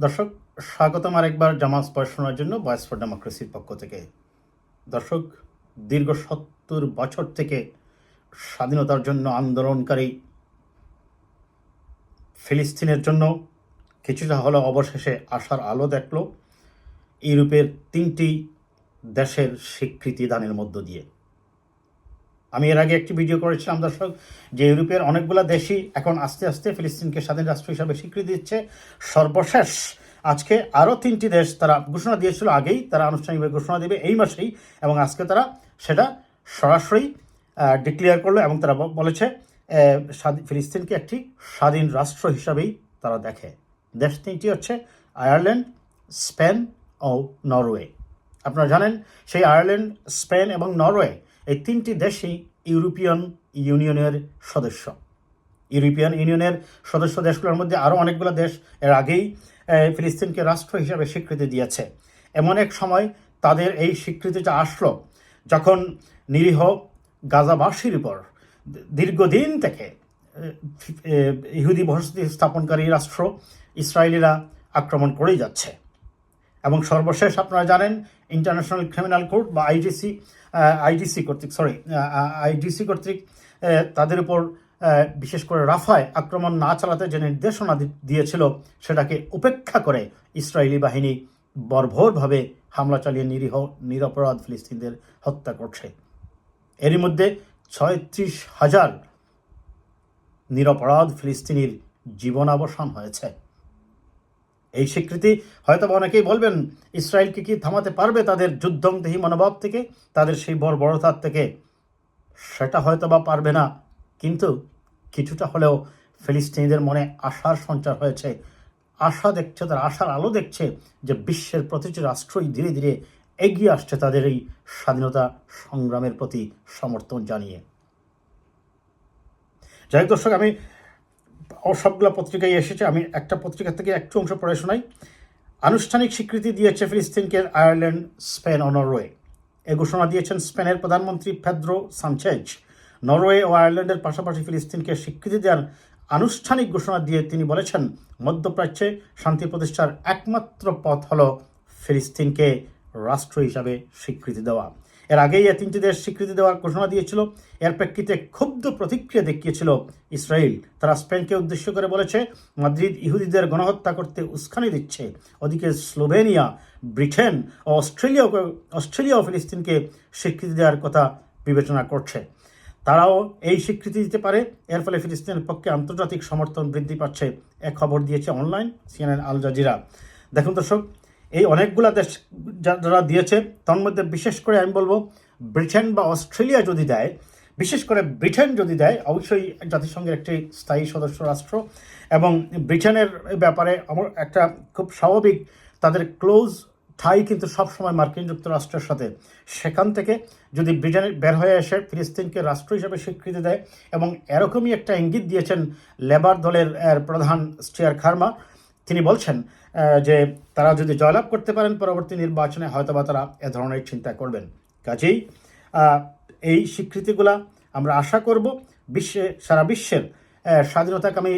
দর্শক, স্বাগতম আরেকবার জামাস পড়াশোনার জন্য ভয়েস ফর ডেমোক্রেসির পক্ষ থেকে। দর্শক, দীর্ঘ ৭০ বছর থেকে স্বাধীনতার জন্য আন্দোলনকারী ফিলিস্তিনের জন্য কিছুটা হলেও অবশেষে আশার আলো দেখল ইউরোপের ৩টি দেশের স্বীকৃতি দানের মধ্য দিয়ে। আমি এর আগে একটি ভিডিও করেছিলাম দর্শক, যে ইউরোপের অনেকগুলো দেশই এখন আস্তে আস্তে ফিলিস্তিনকে স্বাধীন রাষ্ট্র হিসাবে স্বীকৃতি দিচ্ছে। সর্বশেষ আজকে আরও 3টি দেশ তারা ঘোষণা দিয়েছিল, আগেই তারা আনুষ্ঠানিকভাবে ঘোষণা দেবে এই মাসেই, এবং আজকে তারা সেটা সরাসরি ডিক্লেয়ার করলো এবং তারা বলেছে ফিলিস্তিনকে একটি স্বাধীন রাষ্ট্র হিসাবেই তারা দেখে। দেশ 3টি হচ্ছে আয়ারল্যান্ড, স্পেন ও নরওয়ে। আপনারা জানেন সেই আয়ারল্যান্ড, স্পেন এবং নরওয়ে এই 3টি দেশই ইউরোপিয়ান ইউনিয়নের সদস্য। ইউরোপিয়ান ইউনিয়নের সদস্য দেশগুলোর মধ্যে আরও অনেকগুলো দেশ এর আগেই ফিলিস্তিনকে রাষ্ট্র হিসাবে স্বীকৃতি দিয়েছে। এমন এক সময় তাদের এই স্বীকৃতিটা আসলো যখন নিরীহ গাজাবাসীর উপর দীর্ঘদিন থেকে ইহুদি বসতি স্থাপনকারী রাষ্ট্র ইসরায়েলিরা আক্রমণ করেই যাচ্ছে। এবং সর্বশেষ আপনারা জানেন ইন্টারন্যাশনাল ক্রিমিনাল কোর্ট বা আইডিসি কর্তৃক তাদের উপর বিশেষ করে রাফায় আক্রমণ না চালাতে যে নির্দেশনা দিয়েছিল সেটাকে উপেক্ষা করে ইসরায়েলি বাহিনী বর্বরভাবে হামলা চালিয়ে নিরপরাধ ফিলিস্তিনদের হত্যা করছে। এরই মধ্যে ৩৬,০০০ নিরপরাধ ফিলিস্তিনির জীবনাবসান হয়েছে। এই স্বীকৃতি হয়তো অনেকেই বলবেন ইসরায়েলকে কি থামাতে পারবে তাদের যুদ্ধংদেহী মনোভাব থেকে, তাদের সেই বর্বরতার থেকে? সেটা হয়তো বা পারবে না, কিন্তু কিছুটা হলেও ফিলিস্তিনিদের মনে আশার সঞ্চার হয়েছে। আশা দেখছে, তারা আশার আলো দেখছে যে বিশ্বের প্রতিটি রাষ্ট্রই ধীরে ধীরে এগিয়ে আসছে তাদের এই স্বাধীনতা সংগ্রামের প্রতি সমর্থন জানিয়ে। যাই হোক দর্শক, আমি সবগুলো পত্রিকায় এসেছে, আমি একটা পত্রিকা থেকে একটু অংশ পড়ে শোনাই। আনুষ্ঠানিক স্বীকৃতি দিয়েছে ফিলিস্তিনকে আয়ারল্যান্ড, স্পেন ও নরওয়ে। এ ঘোষণা দিয়েছেন স্পেনের প্রধানমন্ত্রী পেদ্রো সানচেজ। নরওয়ে ও আয়ারল্যান্ডের পাশাপাশি ফিলিস্তিনকে স্বীকৃতি দেওয়ার আনুষ্ঠানিক ঘোষণা দিয়ে তিনি বলেছেন, মধ্যপ্রাচ্যে শান্তি প্রতিষ্ঠার একমাত্র পথ হল ফিলিস্তিনকে রাষ্ট্র হিসাবে স্বীকৃতি দেওয়া। এর আগেই 3টি দেশ স্বীকৃতি দেওয়ার ঘোষণা দিয়েছিল। এর প্রেক্ষিতে ক্ষুব্ধ প্রতিক্রিয়া দেখিয়েছিল ইসরায়েল। তারা স্পেনকে উদ্দেশ্য করে বলেছে, মাদ্রিদ ইহুদিদের গণহত্যা করতে উস্কানি দিচ্ছে। ওদিকে স্লোভেনিয়া, ব্রিটেন ও অস্ট্রেলিয়াও ফিলিস্তিনকে স্বীকৃতি দেওয়ার কথা বিবেচনা করছে। তারাও এই স্বীকৃতি দিতে পারে। এর ফলে ফিলিস্তিনের পক্ষে আন্তর্জাতিক সমর্থন বৃদ্ধি পাচ্ছে, এক খবর দিয়েছে অনলাইন সিএনএন, আল জাজিরা। দেখুন দর্শক, এই অনেকগুলো দেশ যারা দিয়েছে তার মধ্যে বিশেষ করে আমি বলবো ব্রিটেন বা অস্ট্রেলিয়া যদি দেয়, বিশেষ করে ব্রিটেন যদি দেয়, অবশ্যই জাতিসংঘের একটি স্থায়ী সদস্য রাষ্ট্র, এবং ব্রিটেনের ব্যাপারে আমার একটা খুব স্বাভাবিক তাদের ক্লোজ ঠাই কিন্তু সবসময় মার্কিন যুক্তরাষ্ট্রের সাথে। সেখান থেকে যদি ব্রিটেন বের হয়ে এসে ফিলিস্তিনকে রাষ্ট্র হিসাবে স্বীকৃতি দেয়, এবং এরকমই একটা ইঙ্গিত দিয়েছেন লেবার দলের প্রধান স্টিয়ার খারমা। তিনি বলছেন যে তারা যদি জয়লাভ করতে পারেন পরবর্তী নির্বাচনে হয়তোবা তারা এ ধরনের চিন্তা করবেন। কাজেই এই স্বীকৃতিগুলা আমরা আশা করব সারা বিশ্বের স্বাধীনতাকামী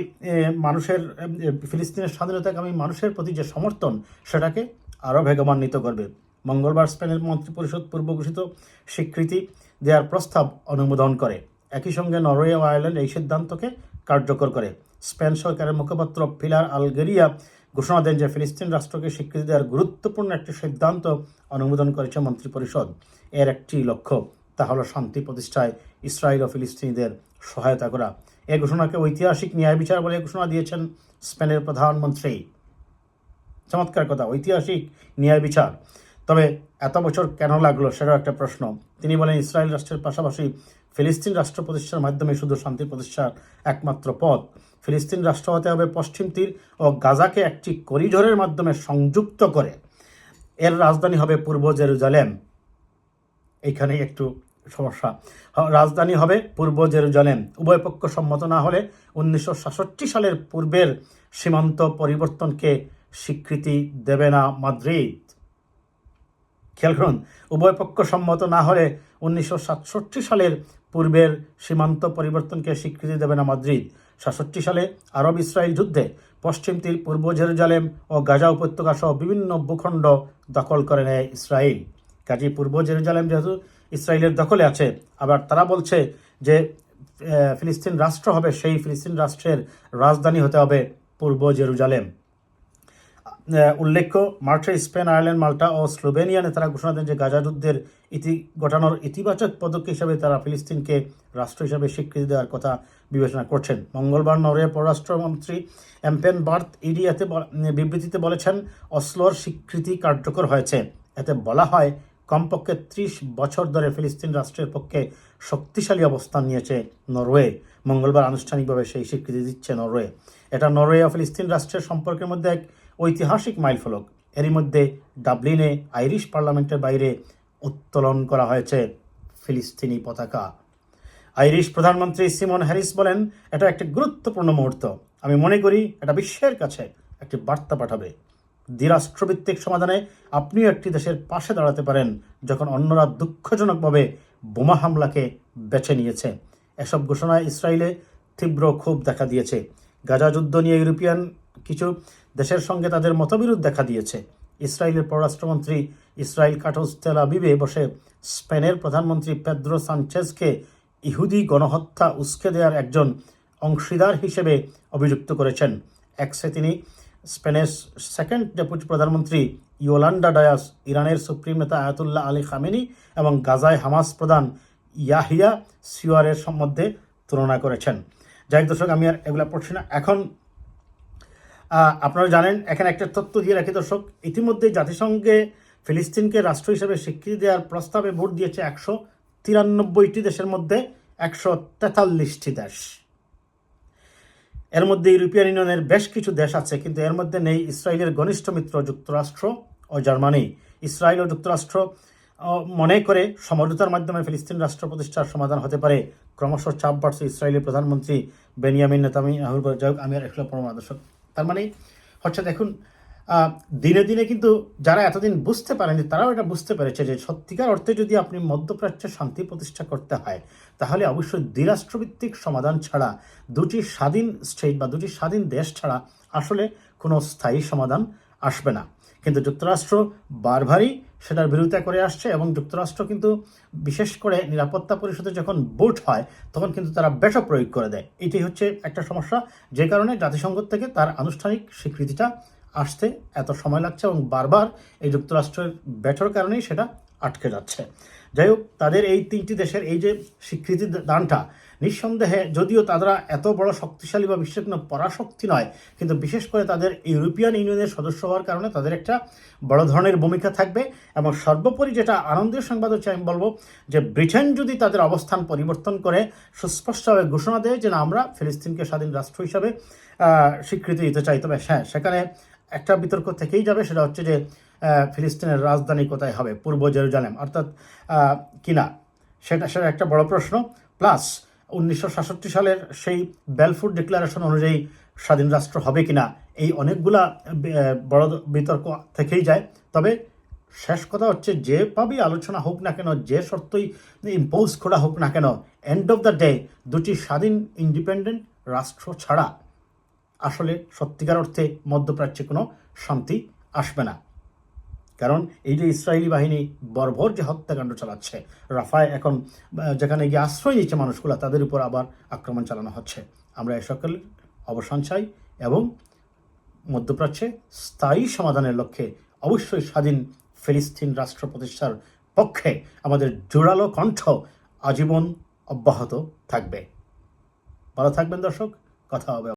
মানুষের, ফিলিস্তিনের স্বাধীনতাকামী মানুষের প্রতি যে সমর্থন সেটাকে আরও বেগবান্বিত করবে। মঙ্গলবার স্পেনের মন্ত্রিপরিষদ পূর্ব ঘোষিত স্বীকৃতি দেওয়ার প্রস্তাব অনুমোদন করে। একই সঙ্গে নরওয়ে ও আয়ারল্যান্ড এই সিদ্ধান্তকে কার্যকর করে। স্পেন সরকারের মুখপাত্র পিলার আলগেরিয়া ঘোষণা দেন যে ফিলিস্তিন রাষ্ট্রকে স্বীকৃতি দেওয়ার গুরুত্বপূর্ণ একটি সিদ্ধান্ত অনুমোদন করেছে মন্ত্রিপরিষদ। এর একটি লক্ষ্য, তা হলো শান্তি প্রতিষ্ঠায় ইসরায়েল ও ফিলিস্তিনিদের সহায়তা করা। এই ঘোষণাকে ঐতিহাসিক ন্যায় বিচার বলে ঘোষণা দিয়েছেন স্পেনের প্রধানমন্ত্রী। চমৎকার কথা, ঐতিহাসিক ন্যায় বিচার। তবে এত বছর কেন লাগলো সেটাও একটা প্রশ্ন। তিনি বলেন, ইসরায়েল রাষ্ট্রের পাশাপাশি ফিলিস্তিন রাষ্ট্র প্রতিষ্ঠার মাধ্যমে শুধু শান্তি প্রতিষ্ঠার একমাত্র পথ। ফিলিস্তিন রাষ্ট্র হতে হবে পশ্চিম তীর ও গাজাকে একটি করিডোরের মাধ্যমে সংযুক্ত করে। এর রাজধানী হবে পূর্ব জেরুজালেম। এইখানেই একটু সমস্যা, রাজধানী হবে পূর্ব জেরুজালেম। উভয় পক্ষ সম্মত না হলে 1967 সালের পূর্বের সীমান্ত পরিবর্তনকে স্বীকৃতি দেবে না মাদ্রিদ। খেয়াল করুন, উভয় পক্ষ সম্মত না হলে 1967 সালের পূর্বের সীমান্ত পরিবর্তনকে স্বীকৃতি দেবে না মাদ্রিদ। 67 সালে আরব ইসরায়েল যুদ্ধে পশ্চিম তীর, পূর্ব জেরুজালেম ও গাজা উপত্যকা সহ বিভিন্ন ভূখণ্ড দখল করে নেয় ইসরায়েল। কাজেই পূর্ব জেরুজালেম যেহেতু ইসরায়েলের দখলে আছে, আবার তারা বলছে যে ফিলিস্তিন রাষ্ট্র হবে, সেই ফিলিস্তিন রাষ্ট্রের রাজধানী হতে হবে পূর্ব জেরুজালেম। উল্লেখ্য, মার্চে স্পেন, আয়ারল্যান্ড, মাল্টা ও স্লোভেনিয়া নেতারা ঘোষণা দেন যে গাজা যুদ্ধের ঘটানোর ইতিবাচক পদক্ষেপ হিসাবে তারা ফিলিস্তিনকে রাষ্ট্র হিসাবে স্বীকৃতি দেওয়ার কথা বিবেচনা করছেন। মঙ্গলবার নরওয়ে পররাষ্ট্রমন্ত্রী এমপেন বার্থ ইডি এতে বিবৃতিতে বলেছেন, অসলোর স্বীকৃতি কার্যকর হয়েছে। এতে বলা হয়, কমপক্ষে 30 বছর ধরে ফিলিস্তিন রাষ্ট্রের পক্ষে শক্তিশালী অবস্থান নিয়েছে নরওয়ে। মঙ্গলবার আনুষ্ঠানিকভাবে সেই স্বীকৃতি দিচ্ছে নরওয়ে। এটা নরওয়ে ও ফিলিস্তিন রাষ্ট্রের সম্পর্কের মধ্যে এক ঐতিহাসিক মাইলফলক। এরই মধ্যে ডাবলিনে আইরিশ পার্লামেন্টের বাইরে উত্তোলন করা হয়েছে ফিলিস্তিনি পতাকা। আইরিশ প্রধানমন্ত্রী সিমন হ্যারিস বলেন, এটা একটি গুরুত্বপূর্ণ মুহূর্ত। আমি মনে করি এটা বিশ্বের কাছে একটি বার্তা পাঠাবে। দ্বিরাষ্ট্রভিত্তিক সমাধানে আপনিও একটি দেশের পাশে দাঁড়াতে পারেন যখন অন্যরা দুঃখজনকভাবে বোমা হামলাকে বেছে নিয়েছে। এসব ঘোষণায় ইসরায়েলে তীব্র ক্ষোভ দেখা দিয়েছে। গাজা যুদ্ধ নিয়ে ইউরোপিয়ান কিছু দেশের সঙ্গে তাদের মতবিরোধ দেখা দিয়েছে। ইসরায়েলের পররাষ্ট্রমন্ত্রী ইসরায়েল কাটোস তেল আবিবে বসে স্পেনের প্রধানমন্ত্রী পেদ্রো সানচেজকে ইহুদি গণহত্যা উস্কে দেওয়ার একজন অংশীদার হিসেবে অভিযুক্ত করেছেন। এক্সে তিনি স্পেনের সেকেন্ড ডেপুটি প্রধানমন্ত্রী ইয়োলান্ডা ডায়াস, ইরানের সুপ্রিম নেতা আয়াতুল্লাহ আলী খামেনি এবং গাজায় হামাস প্রধান ইয়াহিয়া সিওয়ারের মধ্যে তুলনা করেছেন। যাই দর্শক, আমি আর এগুলা পড়ছি না। এখন আপনারা জানেন, এখানে একটা তথ্য দিয়ে রাখি দর্শক, ইতিমধ্যে জাতিসংঘে ফিলিস্তিনকে রাষ্ট্র হিসেবে স্বীকৃতি দেওয়ার প্রস্তাবে ভোট দিয়েছে 193টি দেশের মধ্যে 143টি দেশ। এর মধ্যে ইউরোপিয়ান ইউনিয়নের বেশ কিছু দেশ আছে, কিন্তু এর মধ্যে নেই ইসরায়েলের ঘনিষ্ঠ মিত্র যুক্তরাষ্ট্র ও জার্মানি। ইসরায়েল ও যুক্তরাষ্ট্র মনে করে সমঝোতার মাধ্যমে ফিলিস্তিন রাষ্ট্র প্রতিষ্ঠার সমাধান হতে পারে। ক্রমশ চাপ বাড়ছে ইসরায়েলের প্রধানমন্ত্রী বেনিয়ামিন নেতানিয়াহুর উপর। যাই হোক, আমি আর এগুলো পড়ব না দর্শক। তার মানে হচ্ছে, দেখুন, দিনে দিনে কিন্তু যারা এতদিন বুঝতে পারেনি তারাও এটা বুঝতে পেরেছে যে সত্যিকার অর্থে যদি আপনি মধ্যপ্রাচ্যে শান্তি প্রতিষ্ঠা করতে হয়, তাহলে অবশ্যই দ্বিরাষ্ট্রভিত্তিক সমাধান ছাড়া, দুটি স্বাধীন স্টেট বা দুটি স্বাধীন দেশ ছাড়া আসলে কোনো স্থায়ী সমাধান আসবে না। কিন্তু যুক্তরাষ্ট্র বারবারই সেটার বিরোধিতা করে আসছে, এবং যুক্তরাষ্ট্র কিন্তু বিশেষ করে নিরাপত্তা পরিষদে যখন ভোট হয় তখন কিন্তু তারা ভেটো প্রয়োগ করে দেয়। এটি হচ্ছে একটা সমস্যা, যে কারণে জাতিসংঘ থেকে তার আনুষ্ঠানিক স্বীকৃতিটা আসতে এত সময় লাগছে, এবং বারবার এই যুক্তরাষ্ট্রের ভেটোর কারণেই সেটা আটকে যাচ্ছে। যাই হোক, তাদের এই 3টি দেশের এই যে স্বীকৃতি দানটা, নিঃসন্দেহে যদিও তারা এত বড় শক্তিশালী বা বিশ্বের কোনো পরাশক্তি নয়, কিন্তু বিশেষ করে তাদের ইউরোপিয়ান ইউনিয়নের সদস্য হওয়ার কারণে তাদের একটা বড় ধরনের ভূমিকা থাকবে। এবং সর্বোপরি যেটা আনন্দের সংবাদ হচ্ছে, আমি বলবো যে ব্রিটেন যদি তাদের অবস্থান পরিবর্তন করে সুস্পষ্টভাবে ঘোষণা দেয় যে না, আমরা ফিলিস্তিনকে স্বাধীন রাষ্ট্র হিসাবে স্বীকৃতি দিতে চাই, তবে হ্যাঁ, সেখানে একটা বিতর্ক থেকেই যাবে। সেটা হচ্ছে যে ফিলিস্তিনের রাজধানী কোথায় হবে, পূর্ব জেরুজালেম অর্থাৎ কিনা, সেটা একটা বড় প্রশ্ন। প্লাস 1967 সালের সেই বেলফুর ডিক্লারেশন অনুযায়ী স্বাধীন রাষ্ট্র হবে কিনা, এই অনেকগুলা বড় বিতর্ক থেকেই যায়। তবে শেষ কথা হচ্ছে, যেভাবেই আলোচনা হোক না কেন, যে শর্তই ইম্পোজ করা হোক না কেন, এন্ড অফ দ্য ডে দুটি স্বাধীন ইন্ডিপেন্ডেন্ট রাষ্ট্র ছাড়া আসলে সত্যিকার অর্থে মধ্যপ্রাচ্যে কোনো শান্তি আসবে না। কারণ এই যে ইসরায়েলি বাহিনী বর্বর যে হত্যাকাণ্ড চালাচ্ছে রাফায়, এখন যেখানে গিয়ে আশ্রয় নিচ্ছে মানুষগুলো, তাদের উপর আবার আক্রমণ চালানো হচ্ছে। আমরা এ সকল অবসান চাই এবং মধ্যপ্রাচ্যে স্থায়ী সমাধানের লক্ষ্যে অবশ্যই স্বাধীন ফিলিস্তিন রাষ্ট্র প্রতিষ্ঠার পক্ষে আমাদের জোরালো কণ্ঠ আজীবন অব্যাহত থাকবে। ভালো থাকবেন দর্শক, কথা হবে।